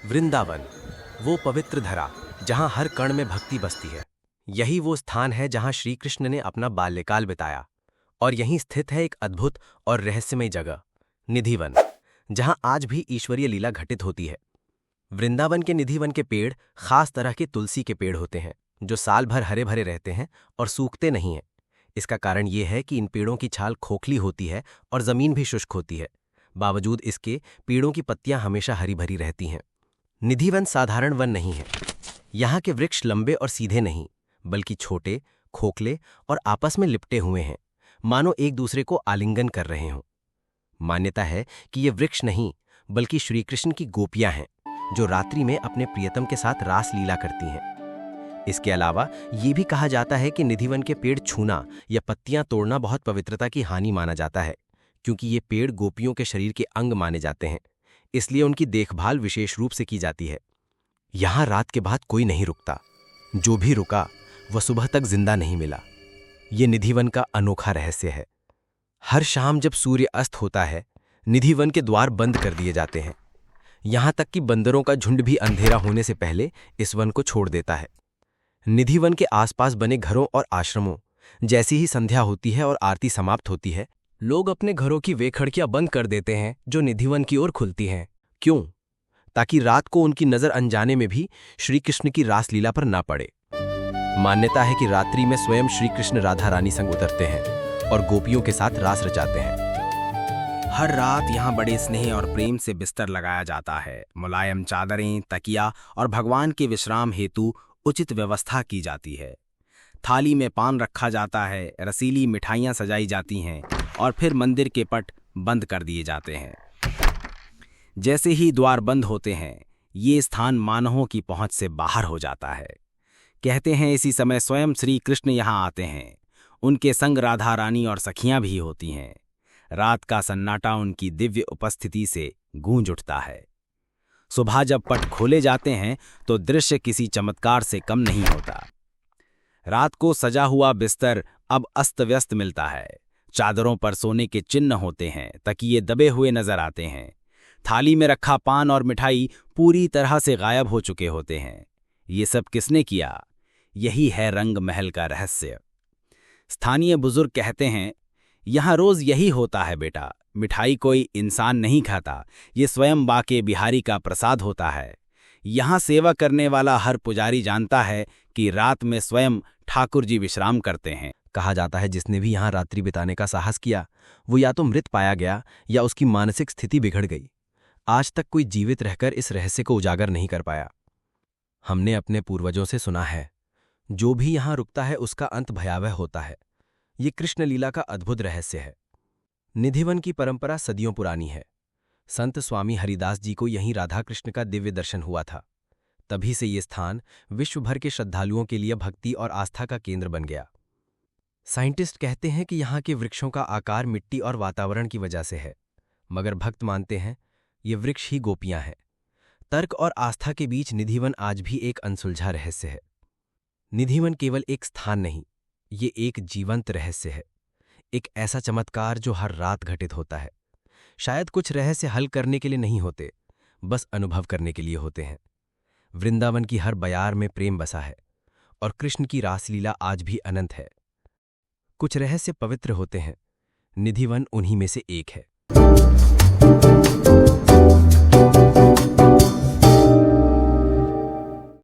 वृंदावन, वो पवित्र धरा जहाँ हर कण में भक्ति बसती है। यही वो स्थान है जहाँ श्री कृष्ण ने अपना बाल्यकाल बिताया, और यहीं स्थित है एक अद्भुत और रहस्यमय जगह, निधिवन, जहाँ आज भी ईश्वरीय लीला घटित होती है। वृंदावन के निधिवन के पेड़ खास तरह के तुलसी के पेड़ होते हैं, जो साल भर हरे भरे रहते हैं और सूखते नहीं हैं। इसका कारण ये है कि इन पेड़ों की छाल खोखली होती है और जमीन भी शुष्क होती है। बावजूद इसके पेड़ों की पत्तियां हमेशा हरी भरी रहती हैं। निधिवन साधारण वन नहीं है। यहाँ के वृक्ष लंबे और सीधे नहीं, बल्कि छोटे, खोखले और आपस में लिपटे हुए हैं, मानो एक दूसरे को आलिंगन कर रहे हों। मान्यता है कि ये वृक्ष नहीं, बल्कि श्रीकृष्ण की गोपियां हैं, जो रात्रि में अपने प्रियतम के साथ रास लीला करती हैं। इसके अलावा ये भी कहा जाता है कि निधिवन के पेड़ छूना या पत्तियां तोड़ना बहुत पवित्रता की हानि माना जाता है, क्योंकि ये पेड़ गोपियों के शरीर के अंग माने जाते हैं, इसलिए उनकी देखभाल विशेष रूप से की जाती है। यहाँ रात के बाद कोई नहीं रुकता। जो भी रुका वह सुबह तक जिंदा नहीं मिला। ये निधिवन का अनोखा रहस्य है। हर शाम जब सूर्य अस्त होता है, निधिवन के द्वार बंद कर दिए जाते हैं। यहाँ तक कि बंदरों का झुंड भी अंधेरा होने से पहले इस वन को छोड़ देता है। निधिवन के आसपास बने घरों और आश्रमों, जैसी ही संध्या होती है और आरती समाप्त होती है, लोग अपने घरों की वे खिड़कियां बंद कर देते हैं जो निधिवन की ओर खुलती हैं। क्यों? ताकि रात को उनकी नजर अनजाने में भी श्री कृष्ण की रासलीला पर ना पड़े। मान्यता है कि रात्रि में स्वयं श्री कृष्ण राधा रानी संग उतरते हैं और गोपियों के साथ रास रचाते हैं। हर रात यहाँ बड़े स्नेह और प्रेम से बिस्तर लगाया जाता है। मुलायम चादरें, तकिया और भगवान के विश्राम हेतु उचित व्यवस्था की जाती है। थाली में पान रखा जाता है, रसीली मिठाइयाँ सजाई जाती हैं और फिर मंदिर के पट बंद कर दिए जाते हैं। जैसे ही द्वार बंद होते हैं, ये स्थान मानवों की पहुंच से बाहर हो जाता है। कहते हैं इसी समय स्वयं श्री कृष्ण यहाँ आते हैं। उनके संग राधा रानी और सखियां भी होती हैं। रात का सन्नाटा उनकी दिव्य उपस्थिति से गूंज उठता है। सुबह जब पट खोले जाते हैं तो दृश्य किसी चमत्कार से कम नहीं होता। रात को सजा हुआ बिस्तर अब अस्त व्यस्त मिलता है। चादरों पर सोने के चिन्ह होते हैं, तकिए दबे हुए नजर आते हैं। थाली में रखा पान और मिठाई पूरी तरह से गायब हो चुके होते हैं। ये सब किसने किया? यही है रंग महल का रहस्य। स्थानीय बुजुर्ग कहते हैं, यहाँ रोज यही होता है बेटा। मिठाई कोई इंसान नहीं खाता, ये स्वयं बाके बिहारी का प्रसाद होता है। यहाँ सेवा करने वाला हर पुजारी जानता है कि रात में स्वयं ठाकुर जी विश्राम करते हैं। कहा जाता है जिसने भी यहाँ रात्रि बिताने का साहस किया, वो या तो मृत पाया गया या उसकी मानसिक स्थिति बिगड़ गई। आज तक कोई जीवित रहकर इस रहस्य को उजागर नहीं कर पाया। हमने अपने पूर्वजों से सुना है, जो भी यहाँ रुकता है उसका अंत भयावह होता है। ये कृष्ण लीला का अद्भुत रहस्य है। निधिवन की परंपरा सदियों पुरानी है। संत स्वामी हरिदास जी को यहीं राधा कृष्ण का दिव्य दर्शन हुआ था। तभी से ये स्थान विश्व भर के श्रद्धालुओं के लिए भक्ति और आस्था का केंद्र बन गया। साइंटिस्ट कहते हैं कि यहाँ के वृक्षों का आकार मिट्टी और वातावरण की वजह से है, मगर भक्त मानते हैं ये वृक्ष ही गोपियां हैं। तर्क और आस्था के बीच निधिवन आज भी एक अनसुलझा रहस्य है। निधिवन केवल एक स्थान नहीं, ये एक जीवंत रहस्य है, एक ऐसा चमत्कार जो हर रात घटित होता है। शायद कुछ रहस्य हल करने के लिए नहीं होते, बस अनुभव करने के लिए होते हैं। वृंदावन की हर बयार में प्रेम बसा है और कृष्ण की रासलीला आज भी अनंत है। कुछ रहस्य पवित्र होते हैं, निधिवन उन्हीं में से एक है।